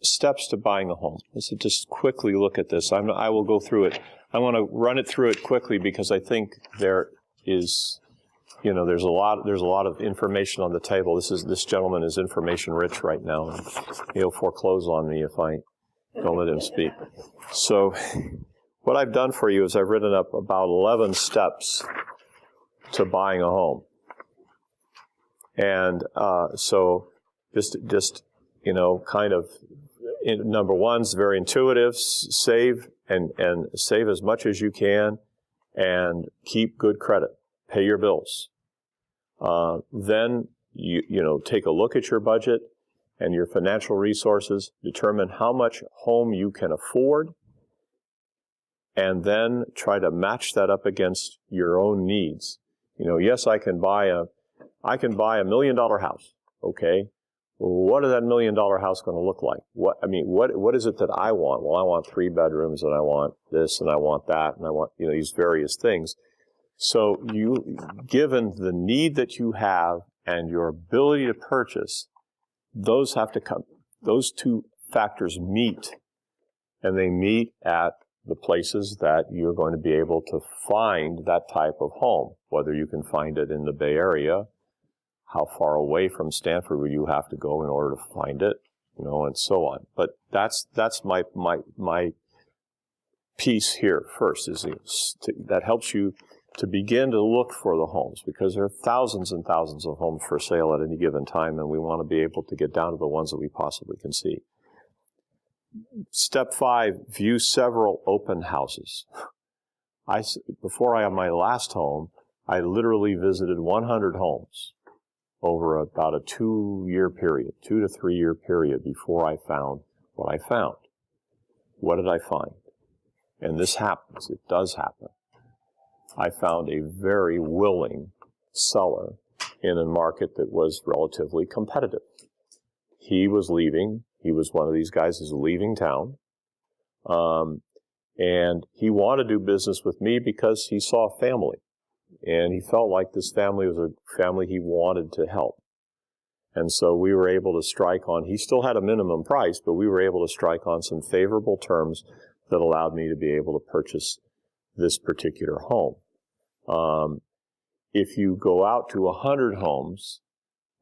steps to buying a home. Let's just quickly look at this. I will go through it. I want to run it through it quickly because I think there is, there's a lot of information on the table. This gentleman is information rich right now, and he'll foreclose on me if I don't let him speak. So what I've done for you is I've written up about 11 steps to buying a home. And so just kind of, number one is very intuitive. Save and save as much as you can, and keep good credit. Pay your bills. Then you take a look at your budget and your financial resources. Determine how much home you can afford, and then try to match that up against your own needs. Yes, I can buy a $1 million house. Okay. What is that $1 million house going to look like? What is it that I want? Well, I want 3 bedrooms, and I want this, and I want that, and I want, these various things. So given the need that you have and your ability to purchase, those have to come, those two factors meet, and they meet at the places that you're going to be able to find that type of home, whether you can find it in the Bay Area, how far away from Stanford will you have to go in order to find it, and so on. But that's my piece here first, that helps you to begin to look for the homes, because there are thousands and thousands of homes for sale at any given time, and we want to be able to get down to the ones that we possibly can see. Step 5, view several open houses. Before I had my last home, I literally visited 100 homes over about a 2-year period, 2 to 3 year period before I found what I found. What did I find? And this happens. It does happen. I found a very willing seller in a market that was relatively competitive. He was leaving. He was one of these guys who's leaving town. And he wanted to do business with me because he saw a family. And he felt like this family was a family he wanted to help. And so we were able to strike on, he still had a minimum price, but we were able to strike on some favorable terms that allowed me to be able to purchase this particular home. If you go out to 100 homes,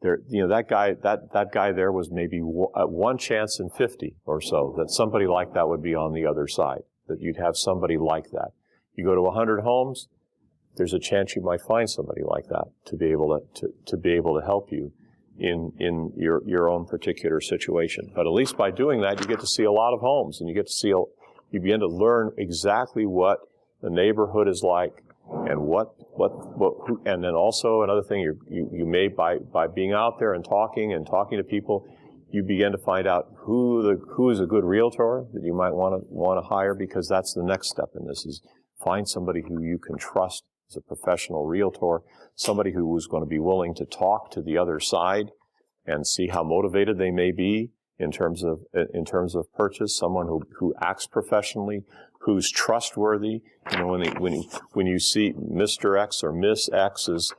that guy there was maybe one chance in 50 or so that somebody like that would be on the other side, that you'd have somebody like that. You go to 100 homes, there's a chance you might find somebody like that to be able to help you in your own particular situation. But at least by doing that, you get to see a lot of homes, and you begin to learn exactly what the neighborhood is like, and and then also another thing, you may by being out there and talking to people, you begin to find out who is a good realtor that you might want to hire, because that's the next step in this, is find somebody who you can trust as a professional realtor, somebody who is going to be willing to talk to the other side and see how motivated they may be in terms of purchase, someone who acts professionally, who's trustworthy. When you see Mr. X or Miss X's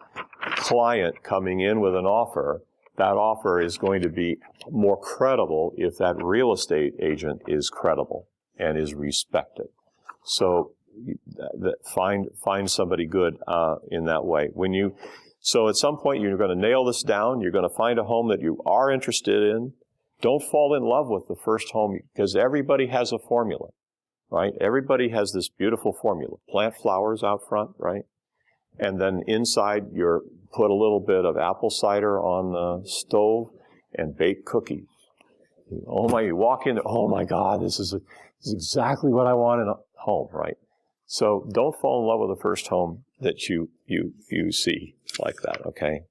client coming in with an offer, that offer is going to be more credible if that real estate agent is credible and is respected. So find somebody good in that way. So at some point you're going to nail this down. You're going to find a home that you are interested in. Don't fall in love with the first home, because everybody has a formula, right? Everybody has this beautiful formula. Plant flowers out front, right? And then inside put a little bit of apple cider on the stove and bake cookies. You walk in, oh my God, this is exactly what I want in a home, right? So don't fall in love with the first home that you see like that, okay?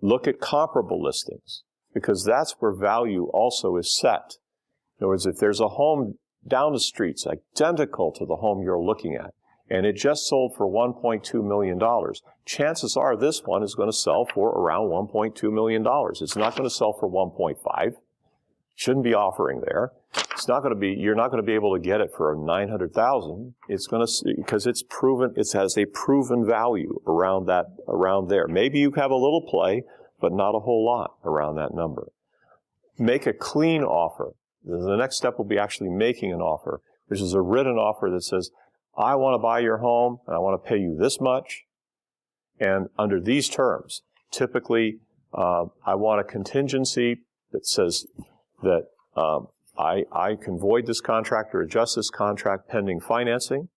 Look at comparable listings, because that's where value also is set. In other words, if there's a home down the street identical to the home you're looking at, and it just sold for $1.2 million, chances are this one is going to sell for around $1.2 million. It's not going to sell for 1.5. Shouldn't be offering there. It's not going to be, you're not going to be able to get it for $900,000. It's going to, because it's proven, it has a proven value around there. Maybe you have a little play, but not a whole lot around that number. make a clean offer. The next step will be actually making an offer, which is a written offer that says, I want to buy your home, and I want to pay you this much, and under these terms. Typically, I want a contingency that says that I can void this contract or adjust this contract pending financing,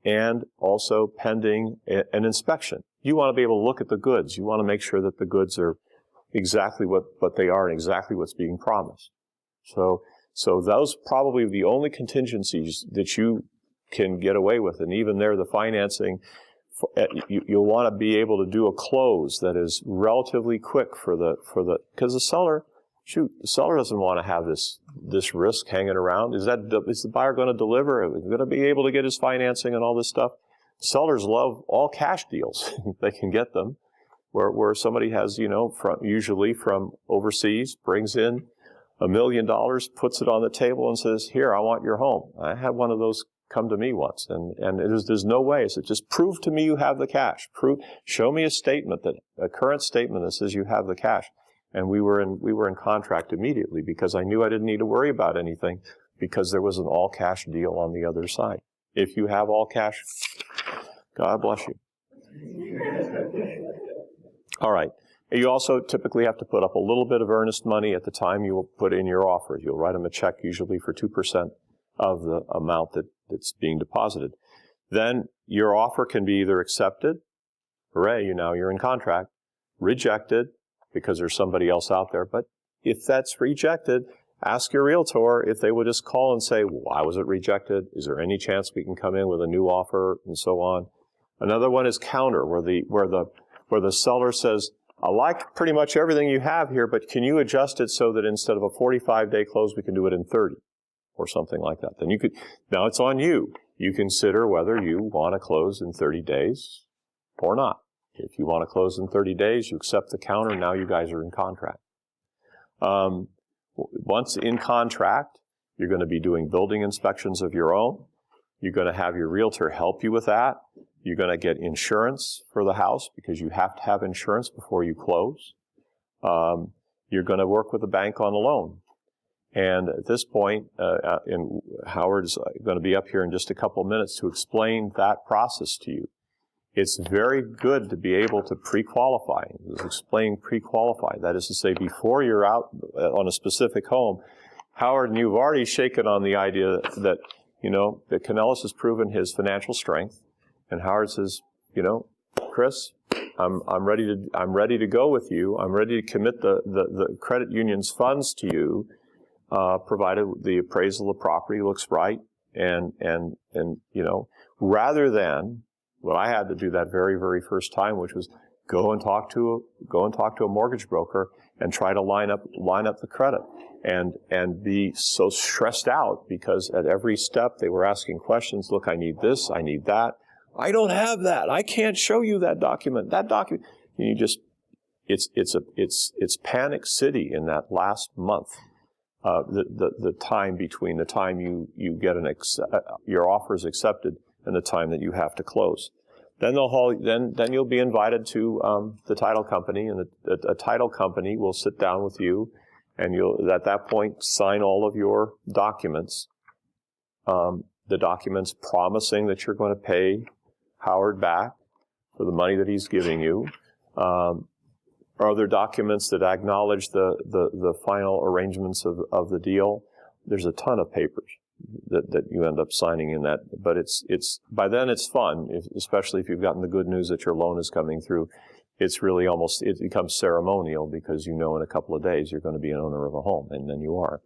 and also pending an inspection. You want to be able to look at the goods. You want to make sure that the goods are exactly what they are and exactly what's being promised. So those probably the only contingencies that you can get away with, and even there, the financing, you'll want to be able to do a close that is relatively quick because the seller doesn't want to have this risk hanging around. Is the buyer going to deliver? Is he going to be able to get his financing and all this stuff? Sellers love all cash deals. They can get them where somebody has, usually from overseas, brings in $1 million, puts it on the table and says, here, I want your home. I had one of those come to me once, and there's no way. I said, just prove to me you have the cash. Show me a current statement that says you have the cash. And we were in contract immediately because I knew I didn't need to worry about anything because there was an all cash deal on the other side. If you have all cash, God bless you. All right. You also typically have to put up a little bit of earnest money at the time you will put in your offer. You'll write them a check usually for 2% of the amount that's being deposited. Then your offer can be either accepted, hooray, you're in contract, rejected, because there's somebody else out there. But if that's rejected, ask your realtor if they would just call and say, why was it rejected? Is there any chance we can come in with a new offer, and so on? Another one is counter, where the seller says, I like pretty much everything you have here, but can you adjust it so that instead of a 45-day close, we can do it in 30 or something like that? Then now it's on you. You consider whether you want to close in 30 days or not. If you want to close in 30 days, you accept the counter, now you guys are in contract. Once in contract, you're going to be doing building inspections of your own. You're going to have your realtor help you with that. You're going to get insurance for the house because you have to have insurance before you close. You're going to work with the bank on a loan. And at this point, Howard is going to be up here in just a couple of minutes to explain that process to you. It's very good to be able to pre-qualify. Explain pre-qualify. That is to say, before you're out on a specific home, Howard, and you've already shaken on the idea that, that Canellis has proven his financial strength. And Howard says, Chris, I'm ready to go with you. I'm ready to commit the credit union's funds to you, provided the appraisal of property looks right. And rather than what I had to do that very, very first time, which was go and talk to a mortgage broker and try to line up the credit, and be so stressed out because at every step they were asking questions. Look, I need this, I need that. I don't have that. I can't show you that document. And it's panic city in that last month. The time between the time you get your offer is accepted and the time that you have to close. Then you'll be invited to the title company, and a title company will sit down with you, and you'll at that point sign all of your documents. The documents promising that you're going to pay Howard back for the money that he's giving you. Other documents that acknowledge the final arrangements of the deal. There's a ton of papers that you end up signing in that, but it's by then it's fun, especially if you've gotten the good news that your loan is coming through. It's really it becomes ceremonial because in a couple of days you're going to be an owner of a home, and then you are.